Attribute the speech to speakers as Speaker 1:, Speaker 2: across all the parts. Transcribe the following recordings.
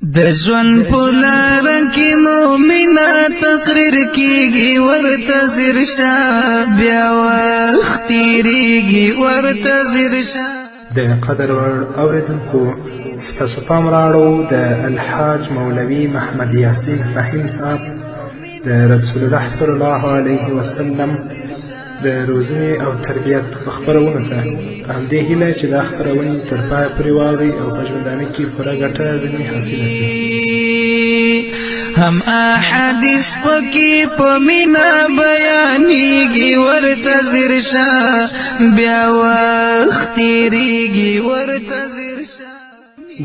Speaker 1: د ژوند په لاره کې مومنه تقریر کېږي ورته ځیر شه بیا وخت تېرېږي ورته ځیر شه.
Speaker 2: د قدر وړ اورېدونکو ستاسو پام راړو د الحاج مولوي محمد یاسین فهیم صاحب د رسول الله صلی الله علیه وسلم د روزنې او تربیت خپرونو ته په همدې هیله چې دا خپرونې تر پایه پورې واورئ او په ژوندانه کې پوره ګټه ځینې حاصله کړئ.
Speaker 1: هم احادیث پکې په مینه بیانېږي ورته ځیر شه بیا وخت تېرېږي ورته ځیر شه.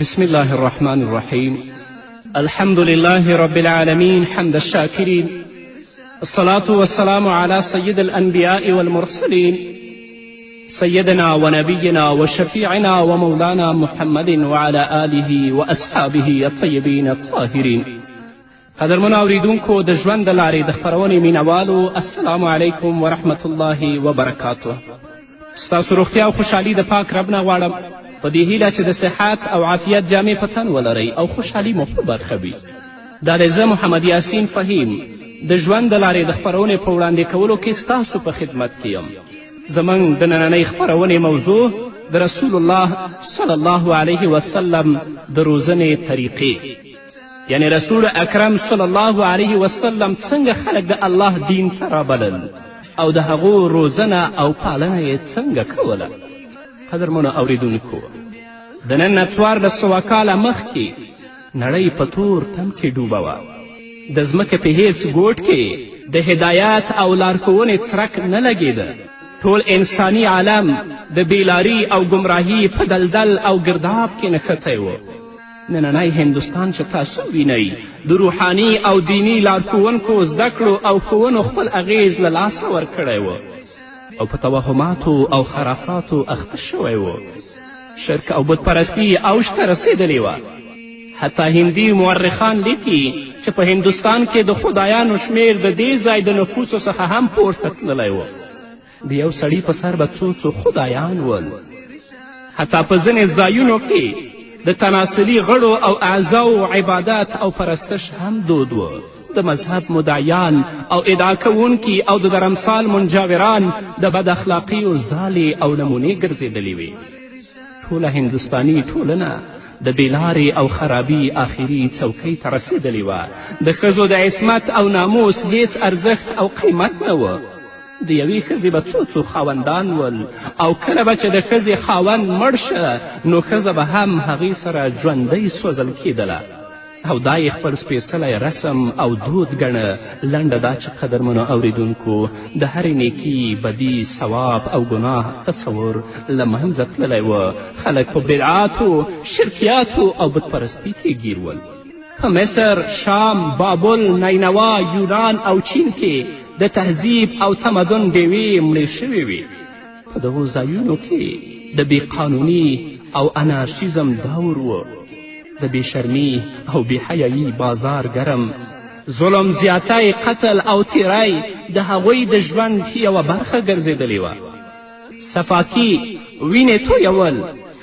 Speaker 3: بسم الله الرحمن الرحيم. الحمد لله رب العالمين حمد الشاكرين. الصلاة والسلام على سيد الأنبياء والمرسلين سيدنا ونبينا وشفيعنا ومولانا محمد وعلى آله وأصحابه الطيبين الطاهرين. قدرمنو اوریدونکو د ژوند د لارې د خپرونې مینوالو السلام علیکم ورحمة الله وبرکاته. ستاسو روغتیا او خوشحالي د پاک رب نه غواړم په دې هیله چې د صحت او عافیت جامې په تن ولرئ او خوشحالي مو په برخه وي. دا دی زه محمد یاسین فهیم د ژوند د لارې د خپرونې په وړاندې کولو کې ستاسو په خدمت کې یم. زموږ د نننۍ خپرونې موضوع د رسول الله صلی الله علیه وسلم د روزنې طریقې، یعنی رسول اکرم صلی الله علیه وسلم څنګه خلک د الله دین ته رابلل او د هغو روزنه او پالنه یې څنګه کوله. قدرمنو اوریدونکو، د نن نه 1400 کاله مخکې نړۍ په تور تم کې ډوبه وه. د ځمکې په هیڅ ګوټ کې د هدایت او لارښوونې څرک نه لګېده. ټول انساني عالم د بیلاري او ګمراهي په دلدل او گرداب کې نښتی و. نننی هندوستان چې تاسو وینئ د روحاني او دیني لارښوونکو زده کړو او ښوونو خپل اغیز له لاسه ورکړی و او په توهماتو او خرافاتو اخته شوی و. شرک او بتپرستي اوج ته رسېدلې وه. حتی هندي مورخان لیکي چې په هندوستان کې د خدایانو شمیر د دې ځای د نفوسو څخه هم پورته تللی و. د یو سړي په سر به څو خدایان ول. حتی په ځینې ځایونو کې د تناسلي غړو او اعضاو عبادت او پرستش هم دود و. د مذهب مدعیان او ادعا کوونکي او د درمسال منجاوران د بد اخلاقیو ځالې او نمونې ګرځېدلې وې. ټوله هندوستاني ټولنه د بېلارې او خرابي آخري څوکۍ ته رسېدلې وه. د ښځو د عصمت او ناموس هیڅ ارزښت او قیمت نه و. د یوې ښځې به څو خاوندان ول او کله به چې د ښځې خاوند مړ شه نو ښځه به هم هغې سره ژوندۍ سوځل کېدله او دا یې خپل سپېڅلی رسم او دود ګڼه. لنډه دا چې قدرمنو اوریدونکو د هرې نیکي، بدي، ثواب او ګناه تصور له منځه تللی و. خلک په بدعاتو، شرکیاتو او بتپرستي کې ګیر ول. په مصر، شام، بابل، نینوا، یونان او چین کې د تهذیب او تمدن ډیوې مړې شوې وې. په دغو ځایونو کې د بېقانوني او انارشیزم دور و. د بېشرمي او بېحیایي بازار ګرم، ظلم، زیاتی، قتل او تیری د هغوی د ژوند یوه برخه ګرځېدلې وه. صفاکي، وینې تویول،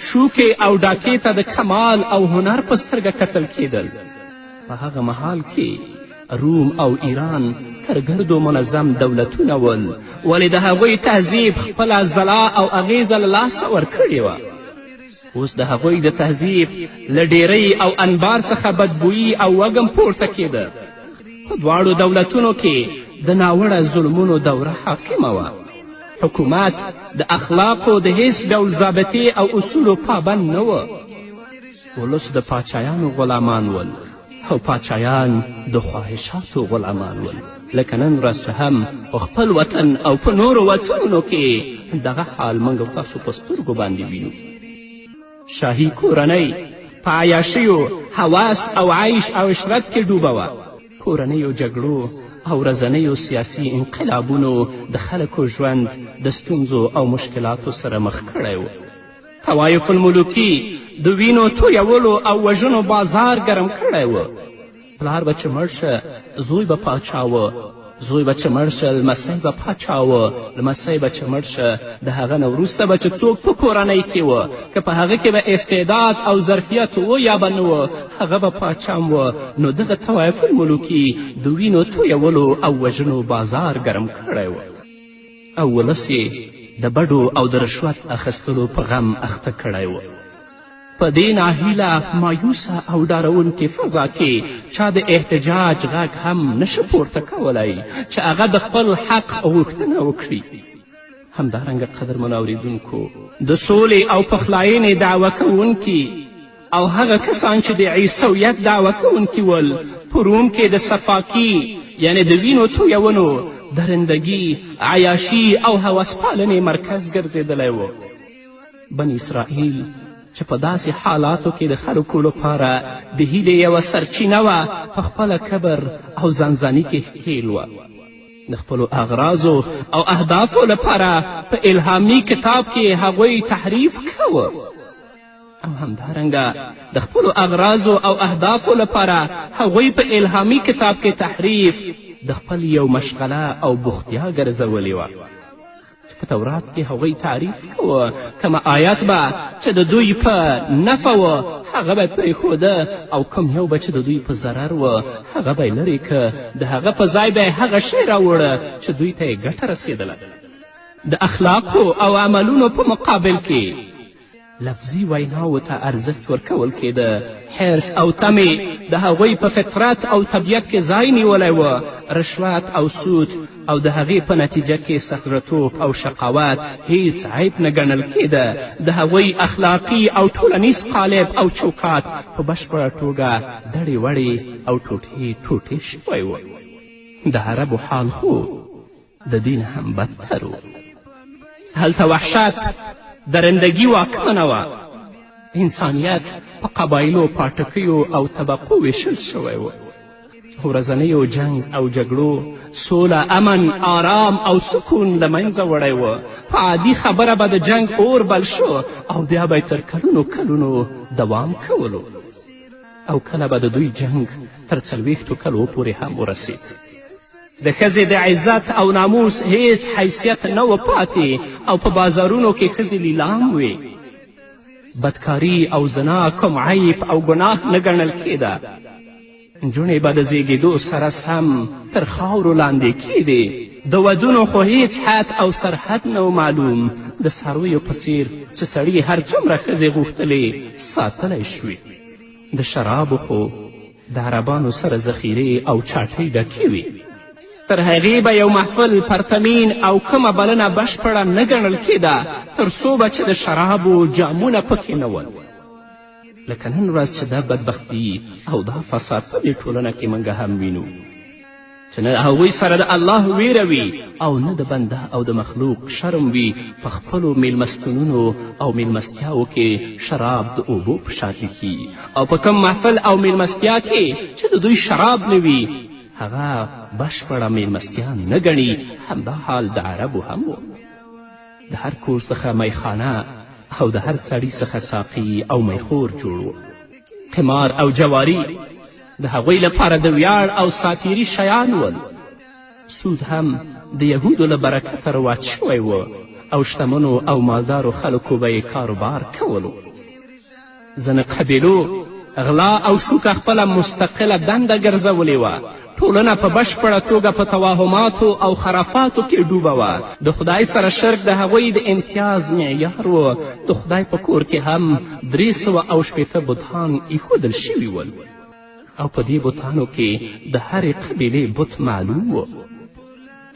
Speaker 3: شوکې او ډاکې ته د کمال او هنر په سترګه کتل کېدل. په هغه مهال کې روم او ایران تر ګردو منظم دولتونه ول، ولې د هغوی تهذیب خپله ځلا او اغیزه له لاسه ورکړې وه. اوس د هغوی د تهذیب له ډیرۍ او انبار څخه بدبویي او وږم پورته کېده. په دواړو دولتونو کې د ناوړه ظلمونو دوره حاکمه وه. حکومت د اخلاقو د هیڅ ډول ضابطې او اصولو پابند نه و. ولس د پاچایانو غلامان ول او پاچایان د خواهشاتو غلامان ول. لکه نن ورځ چې هم په خپل وطن او په نورو وطنونو کې دغه حال موږ او تاسو په سترګو باندې وینو. شاهي کورنۍ په عیاشیو، هوس او عیش او عشرت کې ډوبه وه. کورنیو جګړو او ورځنیو سیاسي انقلابونو د خلکو ژوند د ستونزو او مشکلاتو سره مخ کړی و. طوایف الملوکي د وینو تویولو او وژنو بازار ګرم کړی و. پلار به چې مړ شه زوی به پاچا و زوی به چې مړ شه لمسی به پاچا و، لمسی به چې مړ شه د هغه نه وروسته به چې څوک په کورنۍ کې و که په هغه کې به استعداد او ظرفیت و یا به نه و هغه به پاچا و. نو دغه طوایف الملوکي د وینو تویولو او وژنو بازار ګرم کړی و او ولس یې د بډو او د رشوت اخیستلو په غم اخته کړی و. په دې ناهیله مایوسه او ډارونکې فضا کې چا د احتجاج غږ هم نشه پورته کولی چې هغه د خپل حق غوښتنه وکړي. همدارنګه قدرمنو اورېدونکو د سولې او پخلاینې دعوه کوونکي او هغه کسان چې د عیسویت دعوه کوونکي ول په روم کې د صفاکي یعنې د وینو تویونو، درندګي، عیاشي او هوسپالنې مرکز ګرځېدلی و. بني اسرائیل چې په داسې حالاتو کې د خلکو لپاره د هیلې یوه سرچینه وه په خپله کبر او زنځاني کې ښکیل وه. د خپلو اغراضو او اهدافو لپاره په الهامي کتاب کې هغوی تحریف کوه او همدارنګه د خپلو اغراضو او اهدافو لپاره هغوی په الهامي کتاب کې تحریف د خپل یو مشغله او بوختیا ګرځولې وه. په تورات کې هغوی تعریف کوه کومه آیات به چې د دوی په نفع و هغه به پرېښوده او کوم یو به چې د دوی په ضرر و هغه به یې لرې که د هغه په ځای به یې هغه شی راوړه چې دوی ته یې ګټه رسېدله. د اخلاقو او عملونو په مقابل کې لفظي ویناوو ته ارزښت ورکول کېده. حرص او تمې د هغوی په فطرت او طبیعت کې ځای نیولی و. رشوت او سود او د هغې په نتیجه کې سخرتوب او شقاوت هیڅ عیب نه ګڼل کېده. د هغوی اخلاقي او ټولنیز قالب او چوکات په بشپړه توګه دړې وړې او ټوټې شوی و. د عربو حال خو د دین هم بدتر و. هلته وحشت، درندګي واکمنه وه. انسانیت په قبایلو، پاټکیو او طبقو ویشل شوی و. ورځنیو جنگ او جګړو سوله، امن، آرام او سکون له منځه وړی و. په عادي خبره به د جنگ اور بل شو او بیا به تر کلونو دوام کولو او کله به د دوی جنگ تر 40 کلو پورې هم ورسید. د ښځې د عزت او ناموس هیڅ حیثیت نه و پاتې او په بازارونو کې ښځې لیلام وې. بدکاري او زنا کوم عیب او ګناه نه ګڼل کېده. نجونې به د زیږېدو سره سم تر خاورو لاندې کېدې. د ودونو خو هیڅ حد او سرحد نه معلوم. د څارویو په څیر چې سړي هر څومره ښځې غوښتلې ساتلی شوې. د شرابو خو د عربانو سره ذخیرې او چاټۍ ډکې وې. تر هغې به یو محفل پرتمین او کومه بلنه بشپړه نه ګڼل کېده تر څو به چې د شرابو جامونه پکې نه ول. لکه نن ورځ چې دا بدبختي او دا فساد په دې ټولنه کې موږ هم وینو چې نه هغوی سره د الله ویره وي او نه د بنده او د مخلوق شرم وي. په خپلو میلمستونونو او میلمستیاو کې شراب د اوبو په شان ایښي او په کوم محفل او میلمستیا کې چې د دوی شراب نه وي هغه بشپړه میلمستیا نه ګڼي. همدا حال د عربو هم و. د هر کور څخه میخانه او د هر سړي څخه ساقي او میخور جوړ و. قمار او جواري د هغوی لپاره د ویاړ او ساتیري شیان ول. سود هم د یهودو له برکته رواج شوی و او شتمنو او مالدارو خلکو به یې کاروبار کولو. ځینې قبیلو غلا او شوکه خپله مستقله دنده ګرځولې وه. ټولنه په بشپړه توګه په توهماتو او خرافاتو کې ډوبه وه. د خدای سره شرک د هغوی د امتیاز معیار و. د خدای په کور کې هم 360 بتان ایښودل شوي ول او په دې بتانو کې د هرې قبیلې بت معلوم و.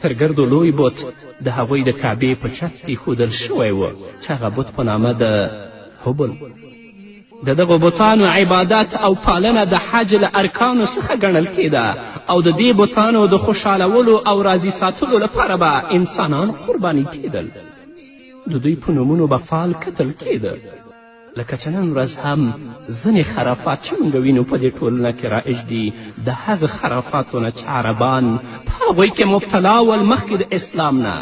Speaker 3: تر ګردو لوی بت د هغوی د کعبې په چت ایښودل شوی و چې هغه بت په نامه د هبل. د دغو بتانو عبادت او پالنه د حج له ارکانو څخه ګڼل کېده او د دې بتانو د خوشحالولو او راضي ساتلو لپاره به انسانان قرباني کېدل. د دوی په نومونو به فال کتل کېده. لکه چې نن ورځ هم ځینې خرافات چې موږ وینو په دې ټولنه کې رایج دي د هغه خرافاتو نه چې عربان په هغوی کې مبتلا ول مخکې د اسلام نه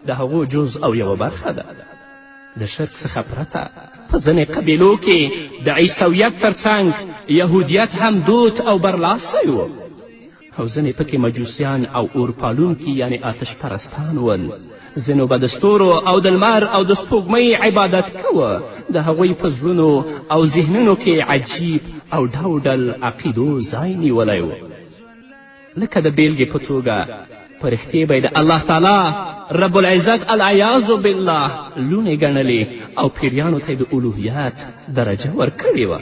Speaker 3: د هغو جز او یوه برخه ده. د شرک څخه پرته په ځینې قبیلو کې د عیسویت تر څنګ یهودیت هم دود او برلاسی و. او ځینې پکې مجوسیان او اورپالونکي یعنې آتش پرستان ول. ځینو به د ستورو او د لمر او د سپوږمۍ عبادت کوه. د هغوی په زړونو او ذهنونو کې عجیب او ډول عقیدو ځای نیولی و. لکه د بیلګې په توګه پرښتې به یې د الله تعالی رب العزت العیاذ بالله لوڼې ګڼلې او پیریانو ته یې د الوهیت درجه ورکړې وه.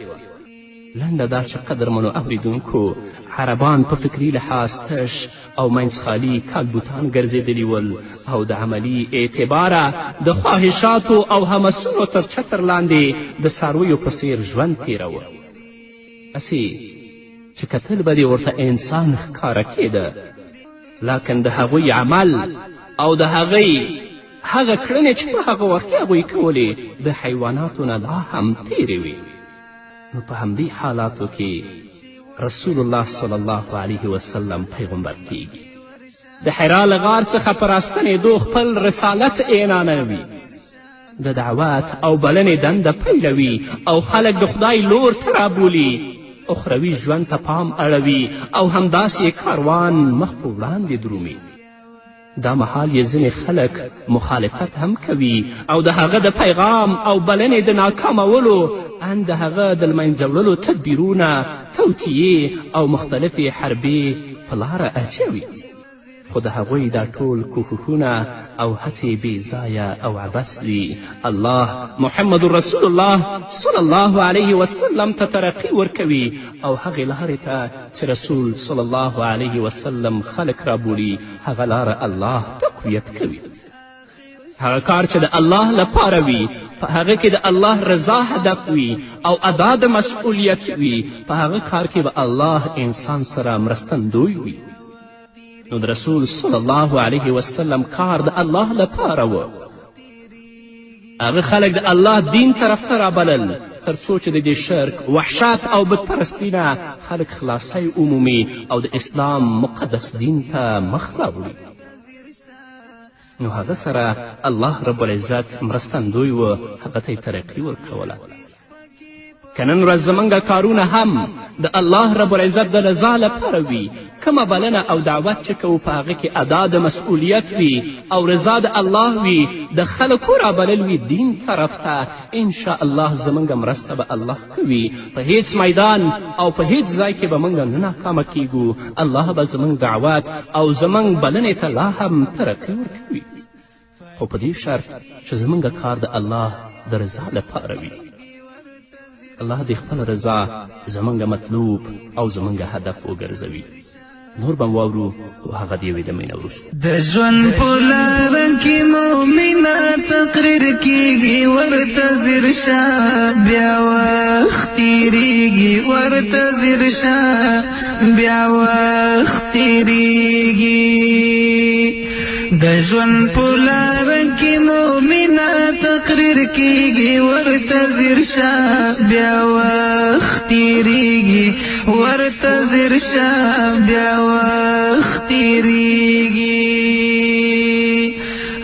Speaker 3: لنډه دا چې قدرمنو اوریدونکو عربان په فکري لحاظ تش او منځخالي کالبوتان ګرځېدلي ول او د عملي اعتباره د خواهشاتو او همسونو تر چتر لاندې د څارویو په څیر ژوند تېروه. هسې چې کتل به دې ورته انسان ښکاره کېده، لکن د هغوی عمل او د هغوی هغه کړنې چې په هغه وخت کې هغوی کولې د حیواناتو نه لا هم تېرې وې. نو په همدې حالاتو کې رسول الله صلی الله علیه وسلم پیغمبر کیږي. د حرا له غار څخه په راستنېدو خپل رسالت اعلانوي، د دعوت او بلنې دنده پیلوي او خلک د خدای لور ته رابولي، اخروي ژوند ته پام اړوي او همداسې کاروان مخ په وړاندې درومي. دا مهال یې ځینې خلک مخالفت هم کوي او د هغه د پیغام او بلنې د ناکامولو ان د هغه د لمنځه وړلو تدبیرونه، توطیې او مختلفې حربې په لاره اچوي. خو د هغوی دا ټول کوښښونه او هڅې بې ځایه او عبث دي. الله محمد رسول الله صلی الله علیه وسلم ته ترقي ورکوي او هغې لارې ته چې رسول صلی الله علیه وسلم خلک رابولي هغه لاره الله تقویت کوي. هغه کار چې د الله لپاره وي په هغه کې د الله رضا هدف وي او ادا د مسئولیت وي، په هغه کار کې به الله انسان سره مرستندوی وي. نو د رسول صلی الله علیه وسلم کار د الله لپاره و. هغه خلک د الله دین طرف ته رابلل تر څو چې د دې شرک، وحشت او بتپرستي نه خلک خلاصی عمومي او د اسلام مقدس دین ته مخ راوړي. نو هغه سره الله رب العزت مرستندوی و، هغه ته یې ترقي ورکوله. که نن ورځ زموږ کارونه هم د الله رب العزت د رضا لپاره وي، کومه بلنه او دعوت چې کوو په هغه کې ادا د مسئولیت وي او رضا د الله وي، د خلکو رابلل وي دین طرف ته، انشاءالله زموږ مرسته به الله کوي. په هیڅ میدان او په هیڅ ځای کې به موږ نه ناکامه کیږو. الله به زموږ دعوت او زموږ بلنې ته لا هم ترقي ورکوي، خو په دې شرط چې زموږ کار د الله د رضا لپاره وي. الله دې خپل رضا زموږ مطلوب او زموږ هدف وګرځوي. نور به واورو خو هغه د یوې دمې نه وروسته.
Speaker 1: د ژوند په لاره کې مومنه تقریر کیږي ورته ځیر شه، بیا وخت تېرېږي ورته ځیر شه، بیا وخت تېرېږي. د ژوند په لاره کې مومنه تقریر کیږي ورته ځیر شه، بیا وخت تېرېږي ورته ځیر شه، بیا وخت تېرېږي.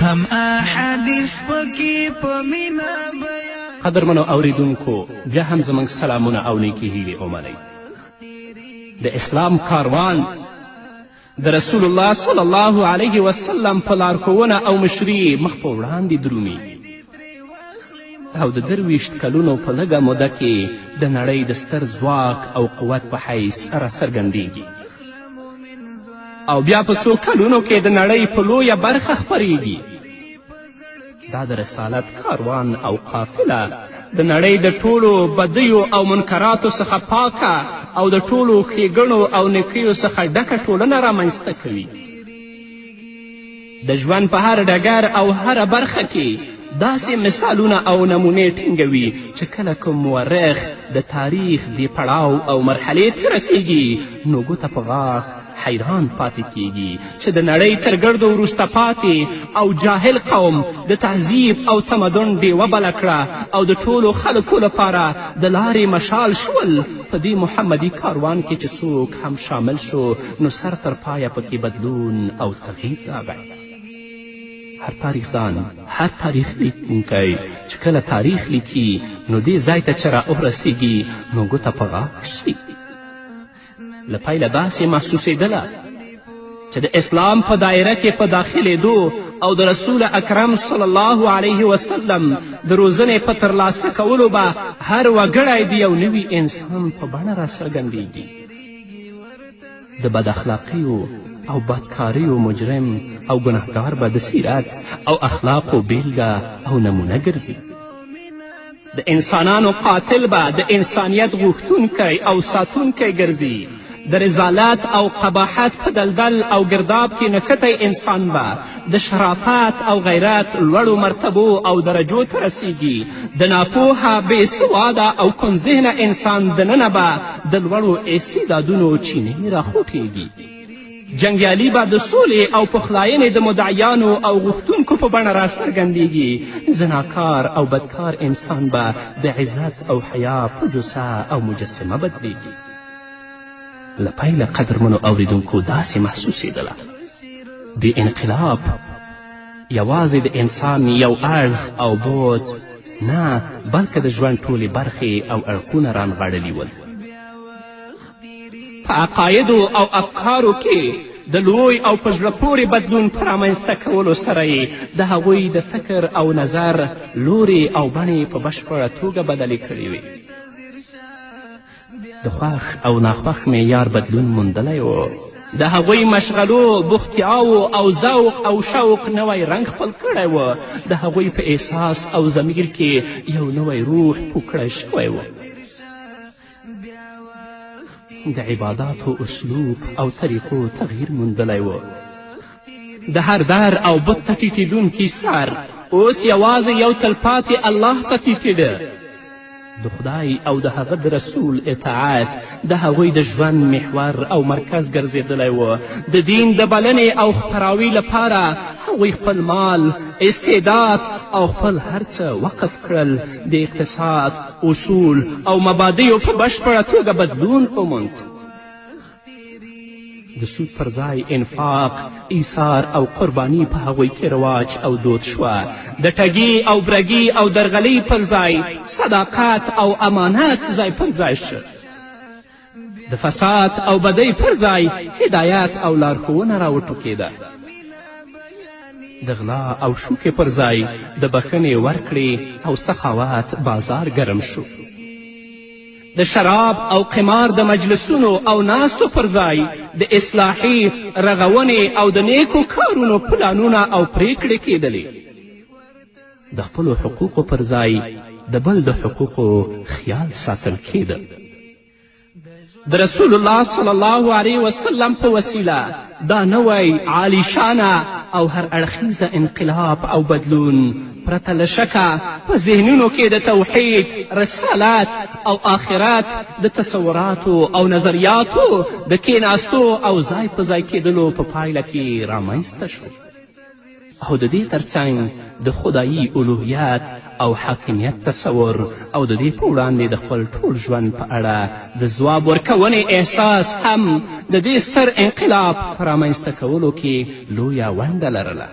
Speaker 1: هم احادیث پکې په مینه بیان.
Speaker 3: قدرمنو اوریدونکو، بیا هم زموږ سلامونه او نیکې هیلې ومنئ. د اسلام کاروان د رسول الله صلی الله علیه وسلم په لارښوونه او مشري مخ په وړاندې درومي او د 23 کلونو په لږه موده کې د نړۍ د ستر ځواک او قوت په حیث راڅرګندېږي او بیا په څو کلونو کې د نړۍ په لویه برخه خپریږي. دا د رسالت کاروان او قافله د نړۍ د ټولو بدیو او منکراتو څخه پاکه او د ټولو ښېګڼو او نیکیو څخه ډکه ټولنه رامنځته کوي. د ژوند په هر ډګر او هره برخه کې داسې مثالونه او نمونې ټینګوي چې کله کوم مورخ د تاریخ دې پړاو او مرحلې ته رسیږي نو ګوته په غاښ حیران پاتې کیږي چې د نړۍ تر ګردو وروسته پاتې او جاهل قوم د تهذیب او تمدن ډیوه بله کړه او د ټولو خلکو لپاره د لارې مشال شول. په دې محمدي کاروان کې چې څوک هم شامل شو نو سر تر پایه پکې بدلون او تغییر راغی. هر تاریخدان، هر تاریخ لیکونکی چې کله تاریخ لیکي نو دې ځای ته چې را ورسیږي نو ګوته په غاښ شي. له پیله داسې محسوسېدله چې د اسلام په دایره کې په داخلېدو او د رسول اکرم صلی الله علیه وسلم د روزنې په ترلاسه کولو به هر وګړی د یو نوي انسان په بڼه راڅرګندېږي. د بد اخلاقیو او بدکاریو مجرم او ګنهګار به د سیرت او اخلاقو بیلګه او نمونه ګرځي. د انسانانو قاتل به د انسانیت غوښتونکی او ساتونکی ګرځي. د رضالت او قباحت په دلدل او گرداب کې نکتی انسان به د شرافت او غیرت لوړو مرتبو او درجو ته رسیږي. د ناپوهه بې سواده او کمذهنه انسان دننه به د لوړو استعدادونو چینې راخوټېږي. جنګیالي به د سولې او پخلاینې د مدعیانو او غوښتونکو په بڼه راڅرګندېږي. زناکار او بدکار انسان به د عزت او حیا په جثه او مجسمه بدلیږي. له پیله قدرمنو اوریدونکو داسې محسوسېدله د انقلاب یوازې د انسان یو اړخ او بود نه، بلکې د ژوند ټولې برخې او اړخونه رانغاړلي ول. په عقایدو او افکارو کې د لوی او په زړه پورې بدلون په رامنځته کولو سره یې د هغوی د فکر او نظر لورې او بڼې په بشپړه توګه بدلې کړې وې. د خوښ او ناخوښ معیار بدلون موندلی و. د هغوی مشغلو بوختیاو او ذوق او شوق نوی رنګ خپل کړی و. د هغوی په احساس او ضمیر کې یو نوی روح پوکړی شوی و. د عباداتو اسلوب او طریقو تغییر موندلی و. د هر در او بت ته ټیټېدونکي سر اوس یوازې یو تلپاتې الله ته ټیټېده. د خدای او د هغه د رسول اطاعت د هغوی د ژوند محور او مرکز ګرځېدلی و. د دین د بلنې او خپراوي لپاره هغوی خپل مال، استعداد او خپل هر څه وقف کړل. د اقتصاد اصول او مبادیو په بشپړه توګه بدلون وموند. د سود پر ځای انفاق، ایثار او قربانی په هغوی کې رواج او دود شوه. د ټګي او برګي او درغلۍ پر ځای صداقت او امانت ځای پر ځای شو. د فساد او بدۍ پر ځای هدایت او لارښوونه راوټوکېده. د غلا او شوکې پر ځای د بښنې ورکړې او سخاوت بازار ګرم شو. د شراب او قمار د مجلسونو او ناستو پر ځای د اصلاحي رغونې او د نیکو کارونو پلانونه او پریکړې کېدلې. د خپلو حقوقو پر ځای د بل د حقوقو خیال ساتل کېده. د رسول الله صلی الله علیه وسلم په وسیله دا نوی عالیشانه او هر اړخیزه انقلاب او بدلون پرته له شکه په ذهنونو کې د توحید، رسالت او آخرت د تصوراتو او نظریاتو د کیناستو او ځای په ځای کېدلو په پایله کې رامنځته شو. او د دې ترڅنګ د خدایي الوهیت او حاکمیت تصور او د دې په وړاندې د خپل ټول ژوند په اړه د ځواب ورکونې احساس هم د دې ستر انقلاب په رامنځته کولو کې لویه ونډه لرله.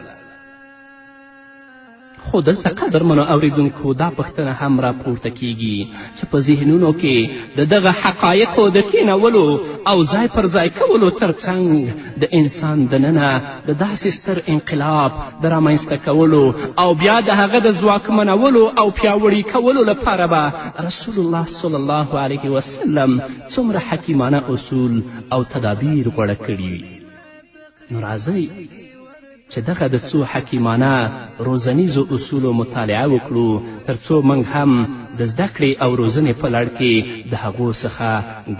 Speaker 3: خو دلته قدرمنو اوریدونکو دا پوښتنه هم راپورته کیږي چې په ذهنونو کې د دغه حقایقو د کینولو او ځای پر ځای کولو ترڅنګ د انسان دننه د داسې ستر انقلاب د رامنځته کولو او بیا د هغه د ځواکمنولو او پیاوړي کولو لپاره به رسول الله صلی الله علیه وسلم څومره حکیمانه اصول او تدابیر غوره کړي وي. نو راځئ چې دغه د څو حکیمانه روزنیزو اصولو مطالعه وکړو تر څو موږ هم د زده کړې او روزنې په لړ کې د هغو څخه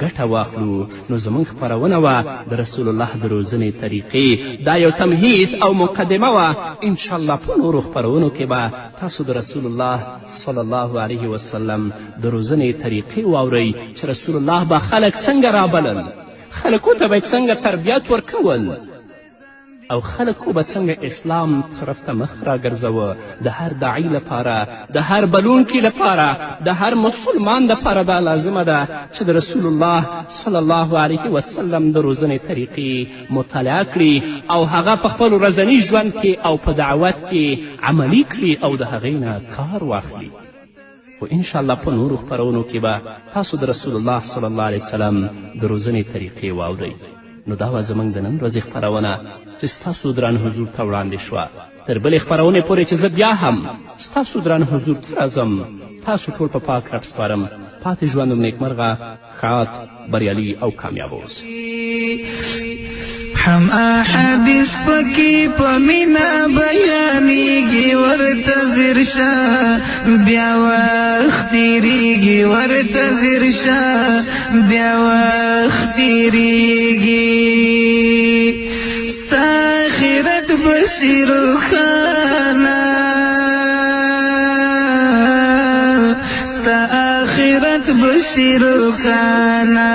Speaker 3: ګټه واخلو. نو زموږ خپرونه وه د رسول الله د روزنې طریقې، دا یو تمهید او مقدمه وه. انشاءالله په نورو خپرونو کې به تاسو د رسول الله صلی الله علیه وسلم د روزنې طریقې واورئ چې رسول الله به خلک څنګه رابلل، خلکو ته به څنګه تربیت ورکول او خلکو به څنګه اسلام طرف ته مخ راګرځوه. د هر داعی لپاره، د هر بلونکي لپاره، د هر مسلمان لپاره دا لازمه ده چې د رسول الله صلی الله علیه وسلم د روزنې طریقې مطالعه کړي او هغه په خپل ورځني ژوند کې او په دعوت کې عملي کړي او د هغې نه کار واخلي. خو انشاءالله په نورو خپرونو کې به تاسو د رسول الله صلی الله علیه وسلم د روزنې طریقې واورئ. نو دا وه زموږ د نن ورځې خپرونه چې ستاسو دران حضور ته وړاندې شوه. تر بلې خپرونې پورې چې زه بیا هم ستاسو دران حضور ته راځم، تاسو ټول په پاک رب سپارم. پاتې ژوند نیکمرغه، ښاد، بریالي او کامیاب اوسئ.
Speaker 1: هم احادیث پکې په مینا بیانېږي، ورته ځیر شه بیا وخت تېرېږي، ورته ځیر شه بیا وخت تېرېږي. ستا آخرت به شي روښانه، ستا آخرت به شي روښانه.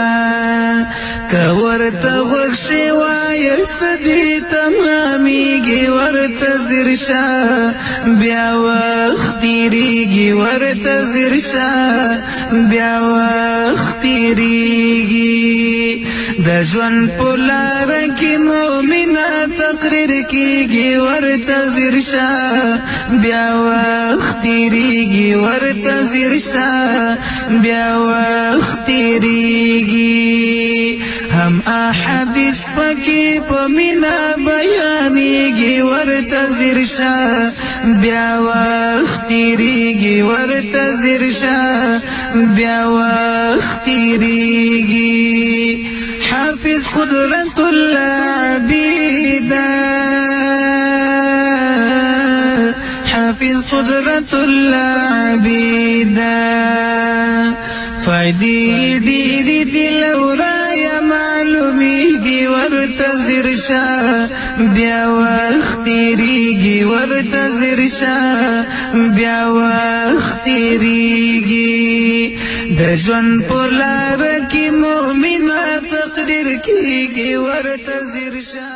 Speaker 1: که ورته غوږ شي وایه څه دې تمامیږي، ورته ځیر شه بیا وخت تېرېږي، ورته ځیر شه بیا وخت تېرېږي. د ژوند په لاره کې مؤمنه تقریر کېږي، ورته ځیر شه بیا وخت تېرېږي، ورته ځیر شه بیا وخت تېرېږي. هم احادیث پکې په مینا بیانېږي، ورته ځیر شه بیا وخت تېرېږي، ورته ځیر شه بیا وخت تېرېږي. حافظ قدرت الله عبیده، حافظ قدرت الله عبیده. فائدې ډېرې دي لورایه معلومیږي، ورته ځیر شه بیا وخت تېرېږي، ورته ځیر شه بیا وخت تېرېږي. د ژوند په لاره کې مؤمنه تقریر کېږي، ورته ځیر شه